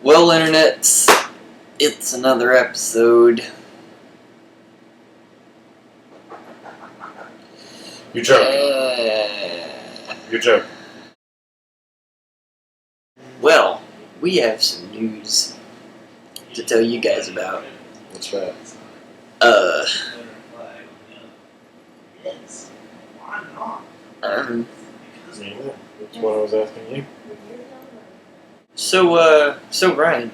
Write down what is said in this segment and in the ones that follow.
Well, internets, it's another episode. You're joking. You're joking. Well, we have some news to tell you guys about. What's that? That's what I was asking you. So Brian,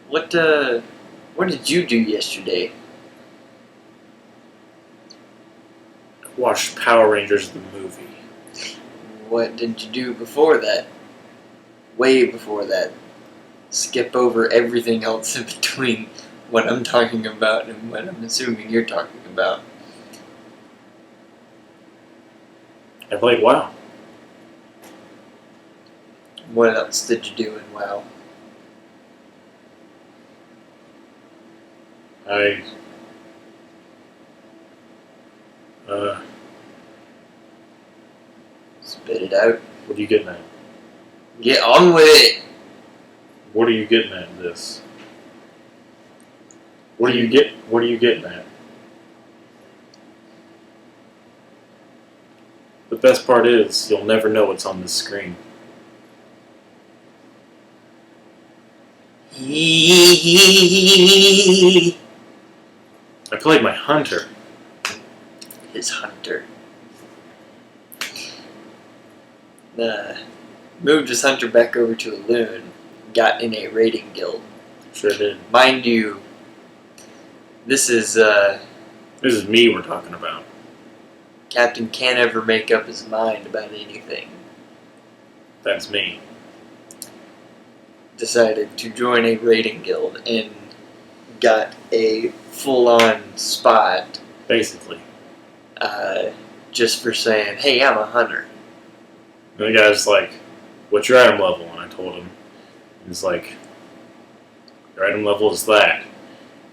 what did you do yesterday? Watched Power Rangers the movie. What did you do before that? Way before that. Skip over everything else in between what I'm talking about and what I'm assuming you're talking about. I played WoW. What else did you do in WoW? Spit it out. What are you getting at? Get on with it! What are you getting at in this? What are you getting at? The best part is, you'll never know what's on this screen. I played my hunter. His hunter. Moved his hunter back over to a loon. Got in a raiding guild. Sure did. Mind you, this is me we're talking about. Captain can't ever make up his mind about anything. That's me. Decided to join a raiding guild and got a full-on spot. Basically. Just for saying, hey, I'm a hunter. And the guy's like, what's your item level? And I told him. He's like, your item level is that.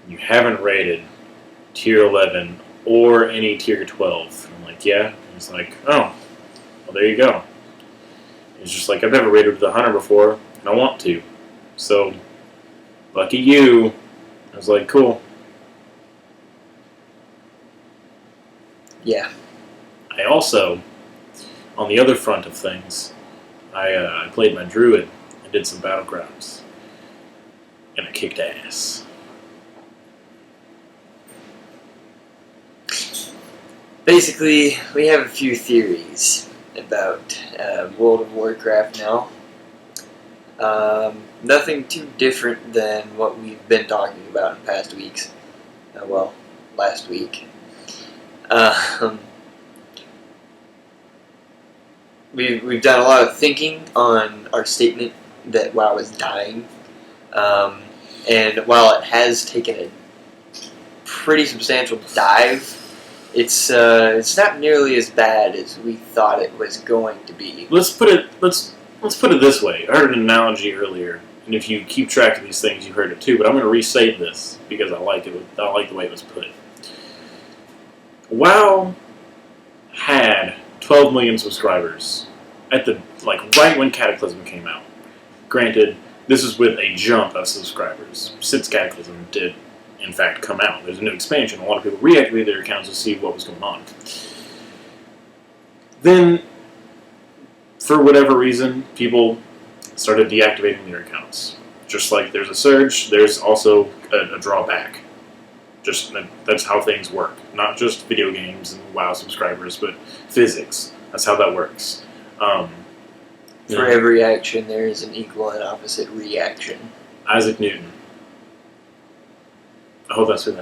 You haven't raided tier 11 or any tier 12. I'm like, yeah. And he's like, oh, well, there you go. He's just like, I've never raided with a hunter before, and I want to. So, lucky you. I was like, cool. Yeah. I also, on the other front of things, I played my druid and did some battlegrounds. And I kicked ass. Basically, we have a few theories about World of Warcraft now. Nothing too different than what we've been talking about in past weeks. Well, last week. We've done a lot of thinking on our statement that WoW is dying. And while it has taken a pretty substantial dive, it's not nearly as bad as we thought it was going to be. Let's put it this way. I heard an analogy earlier, and if you keep track of these things, you heard it too. But I'm going to restate this because I like it. I like the way it was put. WoW had 12 million subscribers at the right when Cataclysm came out. Granted, this is with a jump of subscribers since Cataclysm did, in fact, come out. There's a new expansion. A lot of people reactivated their accounts to see what was going on. Then, for whatever reason, people started deactivating their accounts. Just like there's a surge, there's also a drawback. Just that's how things work. Not just video games and WoW subscribers, but physics. That's how that works. For every action, there is an equal and opposite reaction. Isaac Newton. I hope that's who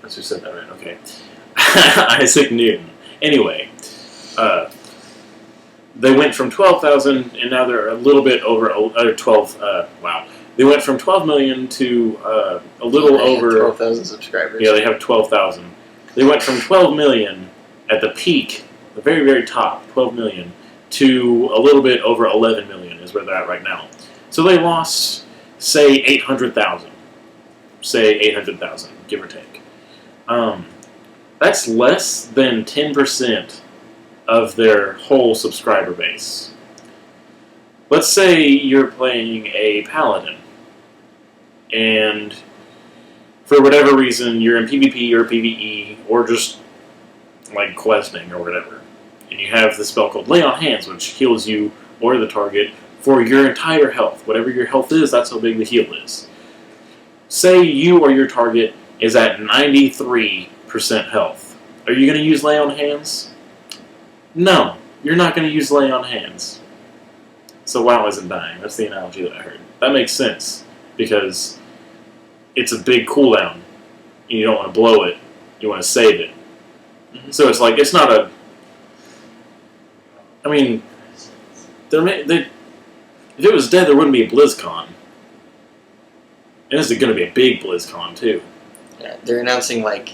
said that right. Okay. Isaac Newton. Anyway, they went from 12,000, and now they're a little bit over 12. Wow. They went from 12 million to a little over 12,000 subscribers. Yeah, they have 12,000. They went from 12 million at the peak, the very, very top, 12 million, to a little bit over 11 million is where they're at right now. So they lost, say, 800,000. Say 800,000, give or take. That's less than 10% of their whole subscriber base. let's say you're playing a paladin, and for whatever reason you're in PvP or PvE or just like questing or whatever, and you have the spell called Lay on Hands, which heals you or the target for your entire health. Whatever your health is, that's how big the heal is. Say you or your target is at 93% health. Are you going to use Lay on Hands? No, you're not going to use Lay on Hands. So WoW isn't dying. That's the analogy that I heard. That makes sense, because it's a big cooldown, and you don't want to blow it. You want to save it. Mm-hmm. So it's like, it's not a... I mean, if it was dead, there wouldn't be a BlizzCon. And this is going to be a big BlizzCon, too. Yeah, they're announcing like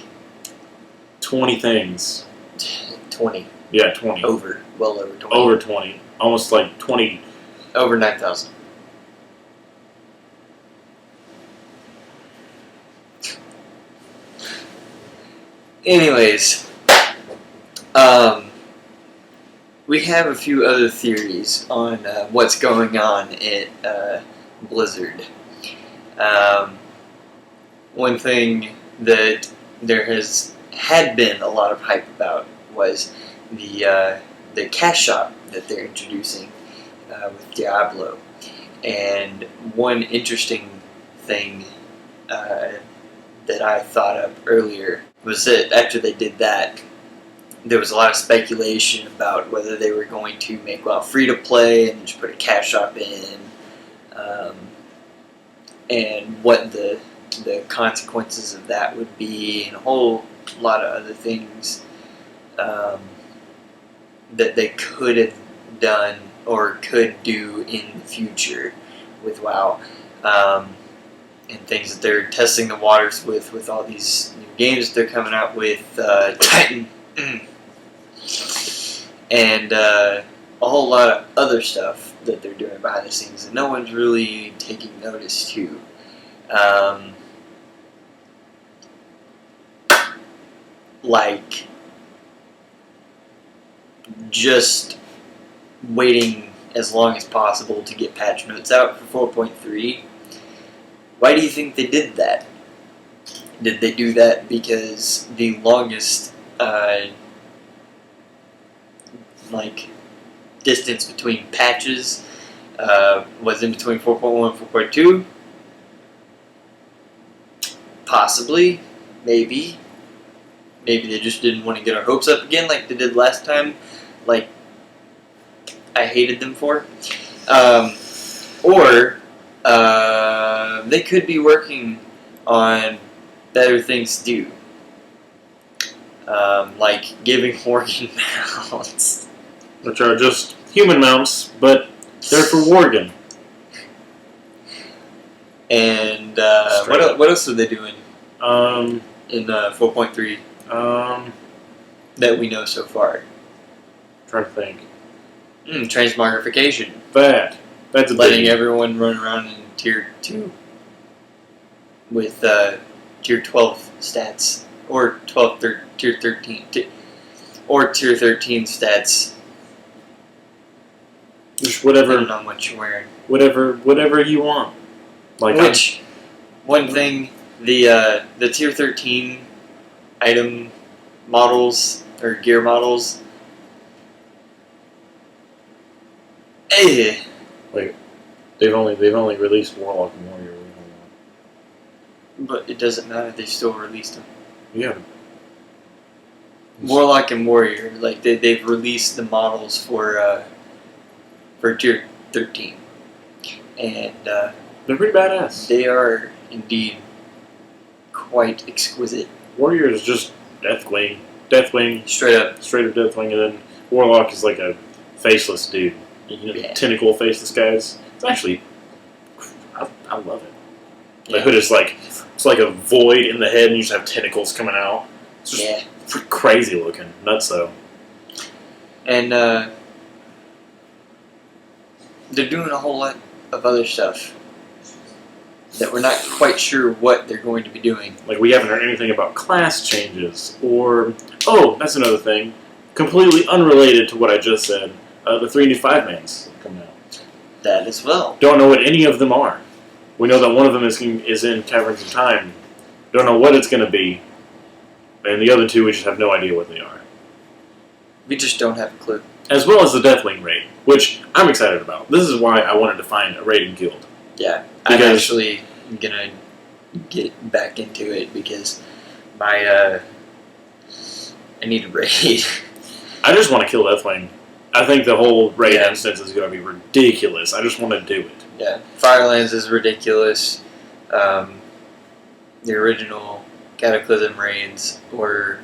20 things. 20. Yeah, 20. Well over 20. Over 20. Almost like 20. Over 9,000. Anyways, we have a few other theories on what's going on at Blizzard. One thing that there had been a lot of hype about was the cash shop that they're introducing with Diablo. And one interesting thing that I thought of earlier was that after they did that, there was a lot of speculation about whether they were going to make WoW free to play and just put a cash shop in, and what the consequences of that would be, and a whole lot of other things that they could have done or could do in the future with WoW, and things that they're testing the waters with all these new games that they're coming out with, Titan, and a whole lot of other stuff that they're doing behind the scenes that no one's really taking notice to. Like just waiting as long as possible to get patch notes out for 4.3. Why do you think they did that? Did they do that because the longest distance between patches was in between 4.1 and 4.2? Possibly. Maybe. Maybe they just didn't want to get our hopes up again like they did last time. Like, I hated them for. Or they could be working on better things to do. Like giving Worgen mounts. Which are just human mounts, but they're for Worgen. And what else are they doing in 4.3 that we know so far? Trying to think. Transmogrification. That's a letting big... everyone run around in tier 2 with tier 12 stats, or tier 13, or tier 13 stats. Just whatever. Depending on what you're wearing. Whatever you want. Like one thing, the tier 13 item models or gear models. Wait, they've only released Warlock and Warrior. But it doesn't matter. They still released them. Yeah. Warlock and Warrior, like they've released the models for tier 13, and they're pretty badass. They are indeed quite exquisite. Warrior is just Deathwing, straight up Deathwing, and then Warlock is like a faceless dude. Tentacle faceless guys. It's actually, I love it. The hood is like, it's like a void in the head, and you just have tentacles coming out. It's just crazy looking, nutso. And they're doing a whole lot of other stuff that we're not quite sure what they're going to be doing. Like, we haven't heard anything about class changes, or, oh, that's another thing, completely unrelated to what I just said, the 3 new 5-mans coming out. That as well. Don't know what any of them are. We know that one of them is in Caverns of Time. Don't know what it's going to be. And the other two, we just have no idea what they are. We just don't have a clue. As well as the Deathwing raid, which I'm excited about. This is why I wanted to find a raiding guild. Yeah, I'm actually gonna get back into it because I need a raid. I just want to kill Deathwing. I think the whole raid instance is going to be ridiculous. I just want to do it. Yeah, Firelands is ridiculous. The original Cataclysm raids were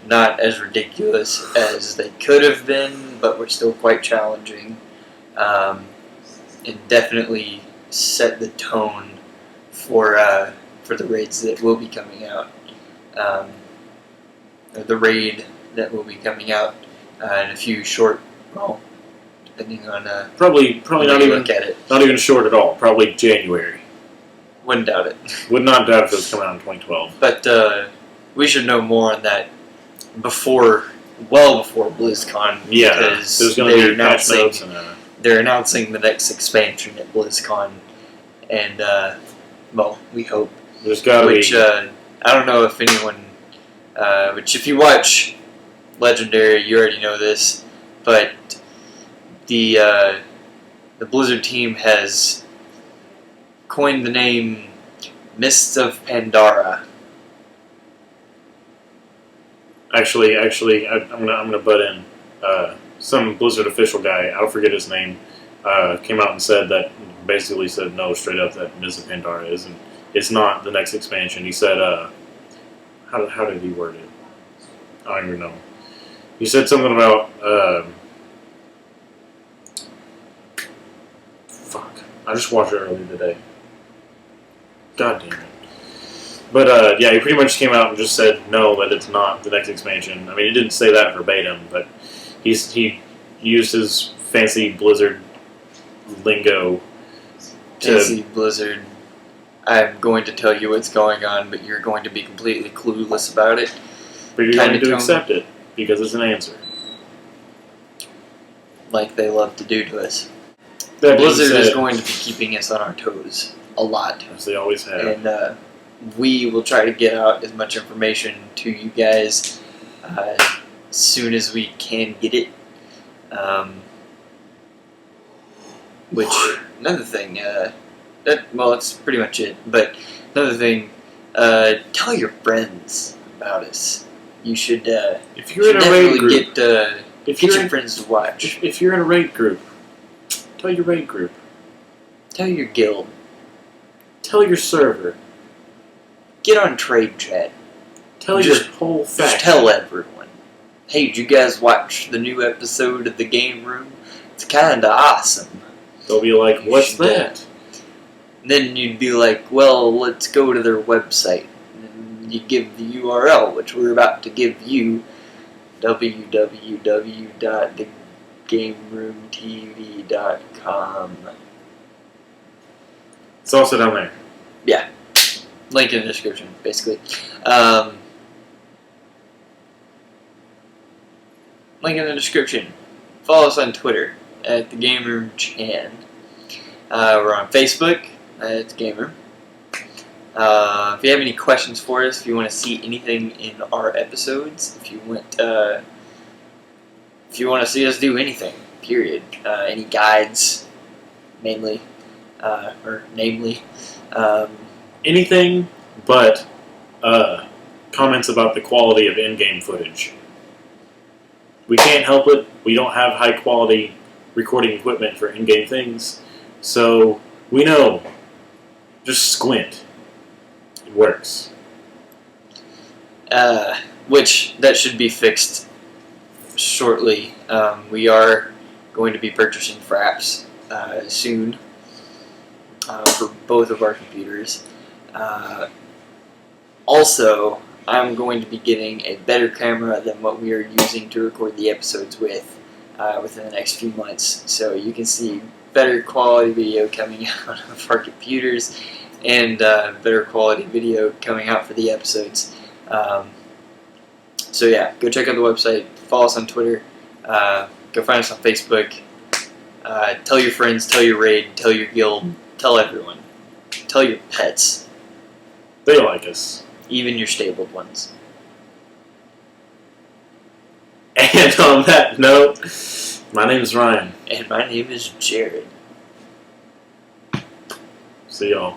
not as ridiculous as they could have been, but were still quite challenging, and definitely set the tone for the raids that will be coming out. Or the raid that will be coming out in a few short, well, depending on probably not even look at it. Not even short at all. Probably January. Wouldn't doubt it. Would not doubt if it was coming out in 2012. But we should know more on that well before BlizzCon. Yeah, because there's going to be patch notes and they're announcing the next expansion at BlizzCon, and well, we hope. There's got to be. I don't know if anyone. Which, if you watch Legendary, you already know this, but the Blizzard team has coined the name Mists of Pandora. Actually, I'm gonna butt in. Some Blizzard official guy, I'll forget his name, came out and said that, basically said no, straight up, that Mists of Pandora isn't. It's not the next expansion. He said, how did he word it? I don't even know. He said something about, fuck. I just watched it earlier today. God damn it. But, yeah, he pretty much came out and just said no, that it's not the next expansion. I mean, he didn't say that verbatim, but he used his fancy Blizzard lingo to... Fancy Blizzard. I'm going to tell you what's going on, but you're going to be completely clueless about it. But you're going to accept it, because it's an answer. Like they love to do to us. That Blizzard is going to be keeping us on our toes a lot. As they always have. And we will try to get out as much information to you guys as soon as we can get it. Which, another thing, that's pretty much it. But another thing, tell your friends about us. You should, if you're in a raid group, get your friends to watch. If you're in a raid group, tell your raid group. Tell your guild. Tell your server. Get on trade chat. Tell your whole faction. Just tell everyone. Hey, did you guys watch the new episode of the Game Room? It's kinda awesome. They'll be like, what's that? And then you'd be like, well, let's go to their website. And you give the URL, which we're about to give you, www.thegameroomtv.com. It's also down there. Yeah. Link in the description, basically. Link in the description. Follow us on Twitter at the Game Room Chan. We're on Facebook at the Game Room. If you have any questions for us, if you want to see anything in our episodes, if you want to see us do anything, period, any guides, mainly, or namely, anything but comments about the quality of in-game footage. We can't help it. We don't have high-quality recording equipment for in-game things, so we know. Just squint. It works. Which, that should be fixed shortly. We are going to be purchasing fraps soon for both of our computers. Also, I'm going to be getting a better camera than what we are using to record the episodes with within the next few months. So you can see better quality video coming out of our computers and better quality video coming out for the episodes. So yeah, go check out the website, follow us on Twitter, go find us on Facebook. Tell your friends, tell your raid, tell your guild, tell everyone. Tell your pets, They like us. even your stabled ones. And on that note, my name is Ryan. And my name is Jared. See y'all.